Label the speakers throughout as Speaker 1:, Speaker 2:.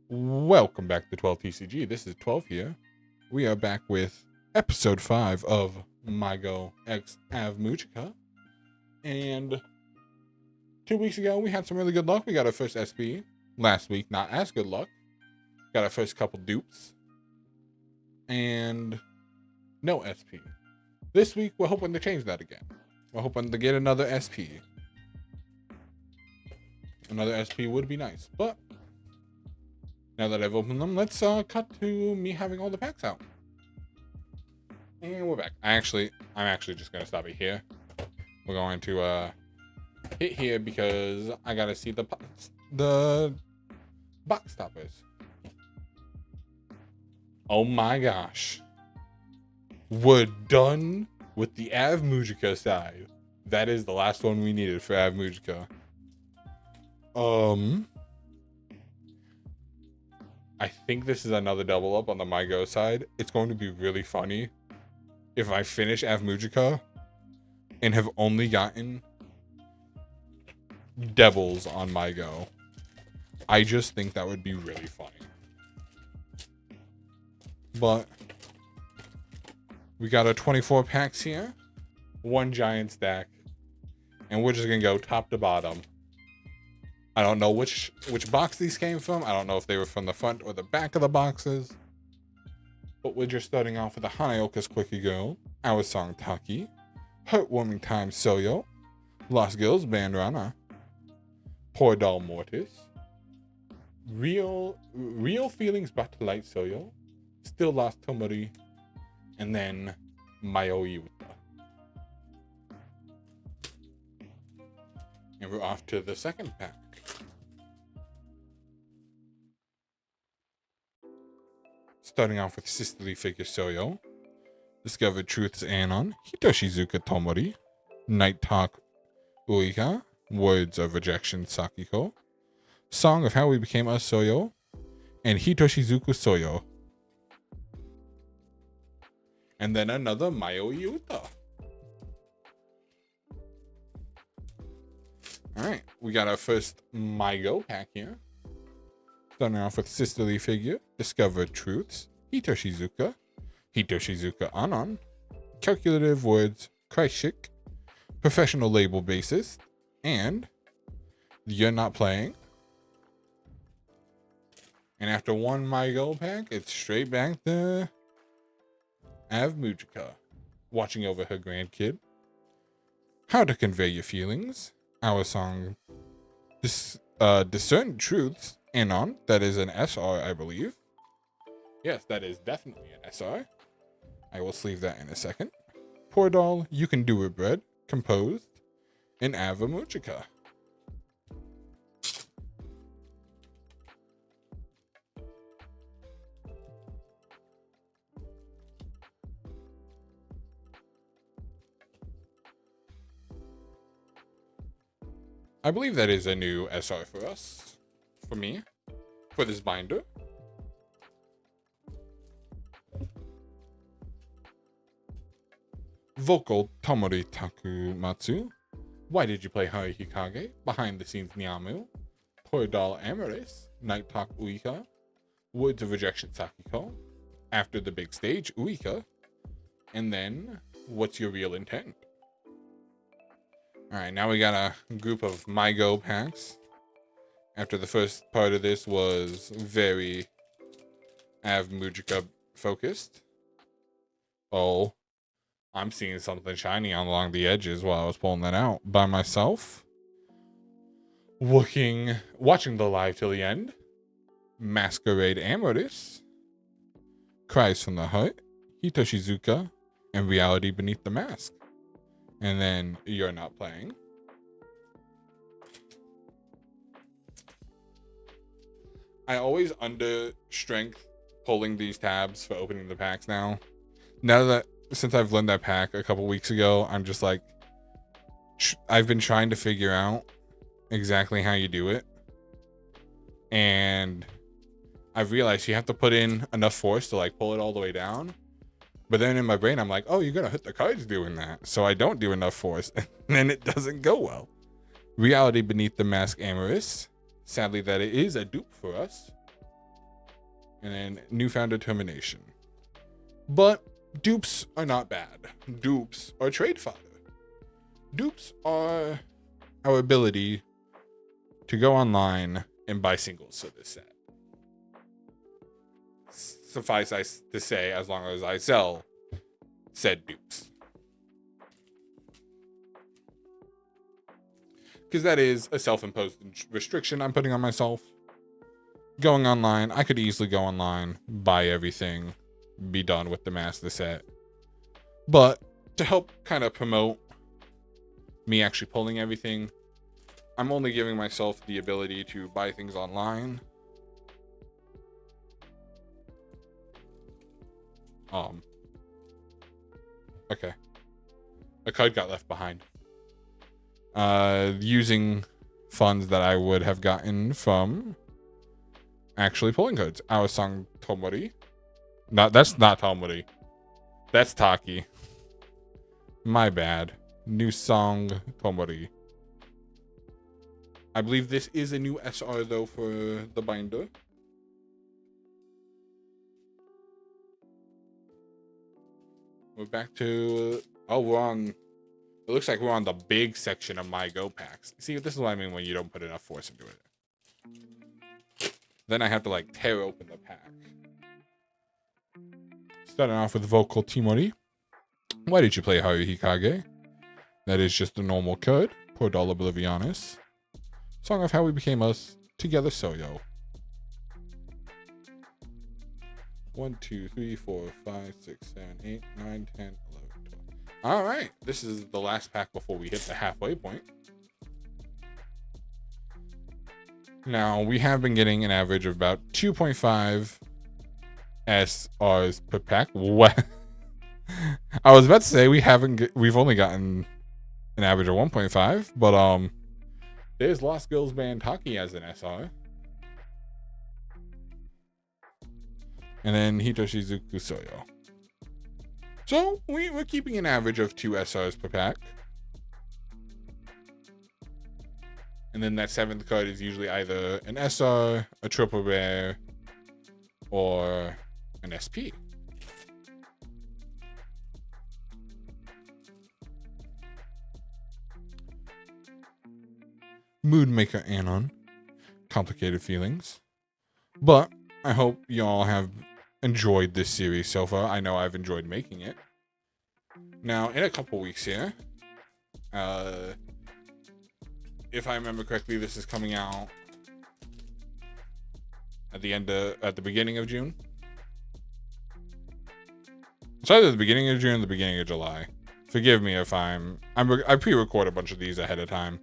Speaker 1: Welcome back to 12 TCG. This is 12 here. We are back with episode 5 of MyGo X AveMujica. And 2 weeks ago, we had some really good luck. We got our first SP. Last week, not as good luck. Got our first couple dupes. And no SP. This week, we're hoping to change that again. We're hoping to get another SP. Another SP would be nice, but now that I've opened them, let's cut to me having all the packs out. And we're back. I'm actually just gonna stop it here. We're going to hit here because I gotta see the box toppers. Oh my gosh. We're done with the AveMujica side. That is the last one we needed for AveMujica. I think this is another double up on the MyGo side. It's going to be really funny if I finish AveMujica and have only gotten devils on MyGo. I just think that would be really funny. But we got our 24 packs here, one giant stack, and we're just gonna go top to bottom. I don't know which box these came from. I don't know if they were from the front or the back of the boxes. But we're just starting off with a Hanaoka's Quickie Girl, Our Song Taki, Heartwarming Time Soyo, Lost Girls Bandrana, Poor Doll Mortis, Real Feelings Brought to Light Soyo, Still Lost Tomori, and then Mayo Yuta. And we're off to the second pack. Starting off with Sisterly Figure Soyo, Discovered Truth's Anon, Hitoshizuka Tomori, Night Talk Uika, Words of Rejection Sakiko, Song of How We Became Us Soyo, and Hitoshizuku Soyo. And then another Mayo Yuta. Alright, we got our first MyGo pack here. Starting off with Sisterly Figure, Discovered Truths, Hitoshizuka Anon, Calculative Words, Kreishik, Professional Label Bassist, and You're Not Playing. And after one MyGo pack, it's straight back to AveMujica, watching over her grandkid. How to Convey Your Feelings, Our Song, Discern Truths, Anon, that is an SR, I believe. Yes, that is definitely an SR. I will sleeve that in a second. Poor Doll, You Can Do It Bread, composed in AveMujica. I believe that is a new SR for us. For me. For this binder. Vocal Tomori Takumatsu. Why Did You Play Hari Hikage? Behind the Scenes Nyamu. Poor Doll Amaris. Night Talk Uika. Words of Rejection Sakiko. After the Big Stage Uika. And then What's Your Real Intent? Alright, now we got a group of MyGo packs. After the first part of this was very AveMujica focused. Oh, I'm seeing something shiny along the edges while I was pulling that out by myself. Watching the live till the end. Masquerade Amethyst, Cries from the Heart, Hitoshizuka, and Reality Beneath the Mask. And then You're Not Playing. I always under strength pulling these tabs for opening the packs now. Since I've learned that pack a couple weeks ago, I'm just like, I've been trying to figure out exactly how you do it. And I've realized you have to put in enough force to like pull it all the way down. But then in my brain, I'm like, oh, you're going to hit the cards doing that. So I don't do enough force. And then it doesn't go well. Reality Beneath the Mask Amaris. Sadly, that it is a dupe for us. and then newfound determination. But dupes are not bad. Dupes are trade fodder. Dupes are our ability to go online and buy singles for this set. Suffice to say, as long as I sell said dupes. Because that is a self-imposed restriction I'm putting on myself. Going online, I could easily go online, buy everything, be done with the Masterset. But to help kind of promote me actually pulling everything, I'm only giving myself the ability to buy things online. Okay. A card got left behind. Using funds that I would have gotten from actually pulling cards. Our song Tomori. That's not Tomori. That's Taki. My bad. New song Tomori. I believe this is a new SR though for the binder. We're back to we're on. It looks like we're on the big section of MyGo packs. See, this is what I mean when you don't put enough force into it. Then I have to like tear open the pack. Starting off with vocal Timori. Why did you play Haru Hikage? That is just a normal card. Poor Dollar Oblivianis. Song of How We Became Us. Together Soyo. 1, 2, 3, 4, 5, 6, 7, 8, 9, 10, 11, 12. All right. This is the last pack before we hit the halfway point. Now, we have been getting an average of about 2.5 SRs per pack. What? I was about to say we've only gotten an average of 1.5, but there's Lost Girls Band Taki as an SR. And then Hitoshizuku Soyo. So we're keeping an average of 2 SRs per pack. And then that 7th card is usually either an SR, a triple rare, or an SP. Moodmaker Anon. Complicated feelings. But I hope y'all have enjoyed this series so far. I know I've enjoyed making it. Now, in a couple weeks here, if I remember correctly, this is coming out at the beginning of June. It's either the beginning of June or the beginning of July. Forgive me if I pre-record a bunch of these ahead of time.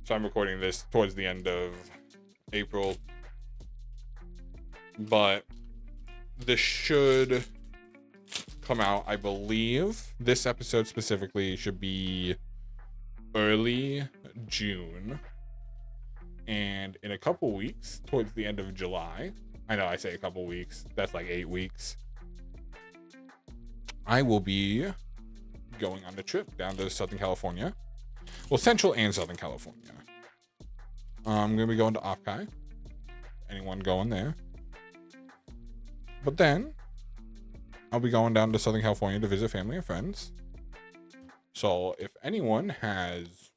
Speaker 1: So I'm recording this towards the end of April. But this should come out, I believe. This episode specifically should be early June. And in a couple weeks, towards the end of July, I know I say a couple weeks, that's like 8 weeks, I will be going on a trip down to Southern California. Well, Central and Southern California. I'm going to be going to Akai. Anyone going there? But then, I'll be going down to Southern California to visit family and friends. So, if anyone has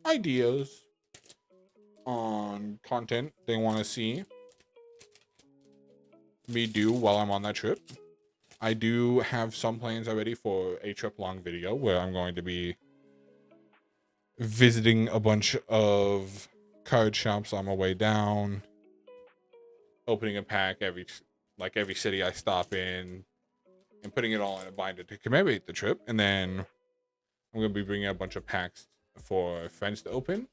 Speaker 1: ideas on content they want to see me do while I'm on that trip, I do have some plans already for a trip-long video where I'm going to be visiting a bunch of card shops on my way down, opening a pack every city I stop in, and putting it all in a binder to commemorate the trip. And then I'm going to be bringing a bunch of packs for friends to open.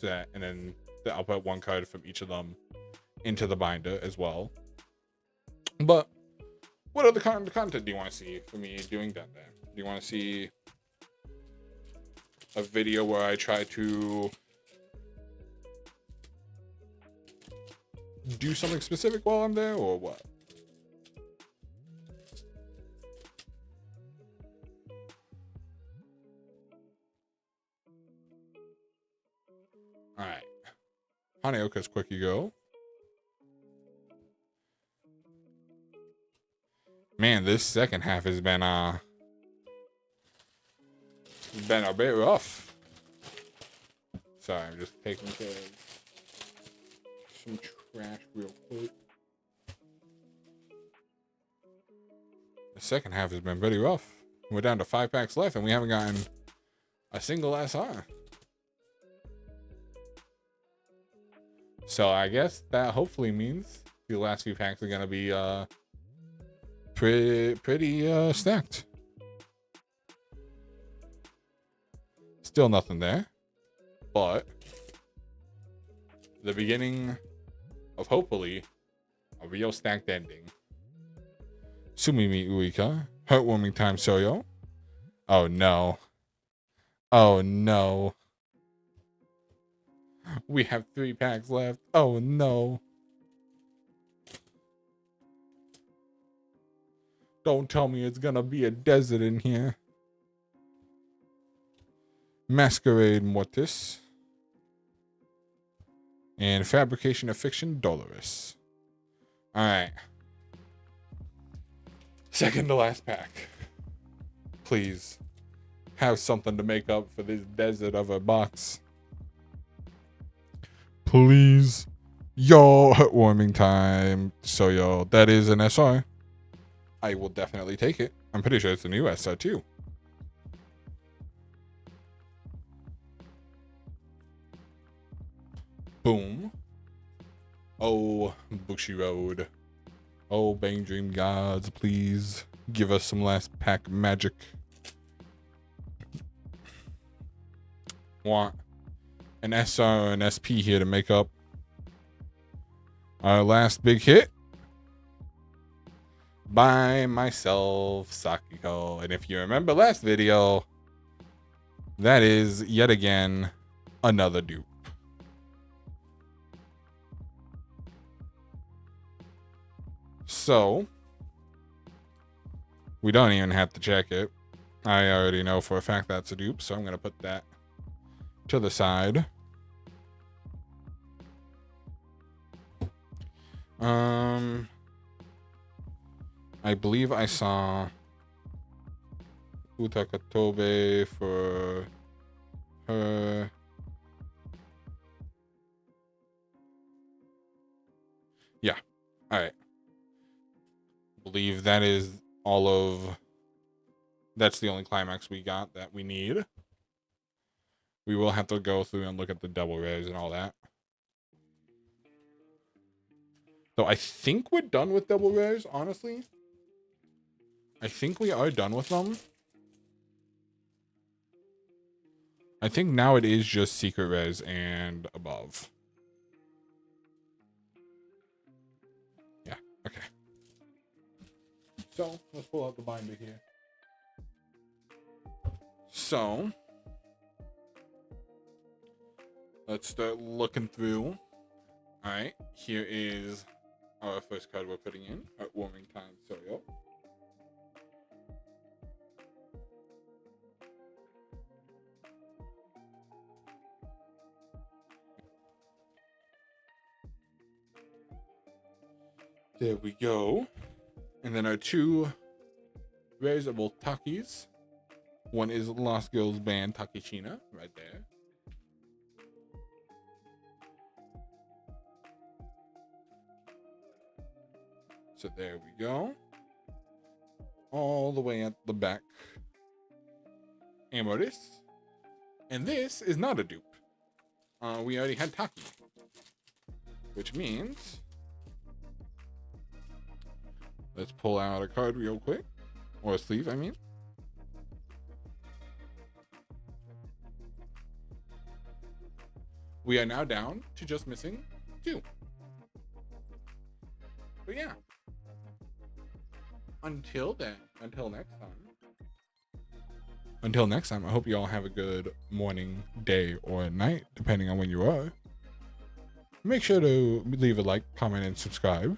Speaker 1: And then I'll put one card from each of them into the binder as well. But what other content do you want to see for me doing that there? Do you want to see a video where I try to do something specific while I'm there, or what? All right. Haneoka's Quickie Go. Man, this second half has been a bit rough. Sorry, I'm just taking care of some trash real quick. The second half has been pretty rough. We're down to 5 packs left, and we haven't gotten a single SR. So I guess that hopefully means the last few packs are gonna be pretty stacked. Still nothing there, but the beginning of hopefully a real stacked ending. Sumimi Uika, heartwarming time Soyo. Oh no. Oh no. We have 3 packs left. Oh no. Don't tell me it's gonna be a desert in here. Masquerade Mortis. And Fabrication of Fiction Dolores. Alright. Second to last pack. Please. Have something to make up for this desert of a box. Please. Yo, heartwarming time. So yo, that is an SR. I will definitely take it. I'm pretty sure it's a new SR too. Boom. Oh, Bushy Road. Oh, Bang Dream Gods, please give us some last pack magic. Want an SR or an SP here to make up our last big hit. By myself, Sakiko. And if you remember last video, that is yet again another dupe. So we don't even have to check it. I already know for a fact that's a dupe, so I'm gonna put that to the side. I believe I saw Utakatobe for her. Yeah. All right. Believe that is all of. That's the only climax we got that we need. We will have to go through and look at the double rares and all that. So I think we're done with double rares, honestly. I think we are done with them. I think now it is just secret rares and above. Yeah, okay. So let's pull out the binder here. So let's start looking through. All right, here is our first card we're putting in, Heartwarming Time Soyo. There we go. And then our 2 rares are both Takis. One is Lost Girls Band Takishina, right there. So there we go. All the way at the back. Amoris. And this is not a dupe. We already had Taki. Which means... let's pull out a card real quick. Or a sleeve, I mean. We are now down to just missing 2. But yeah. Until next time, I hope you all have a good morning, day, or night, depending on when you are. Make sure to leave a like, comment, and subscribe.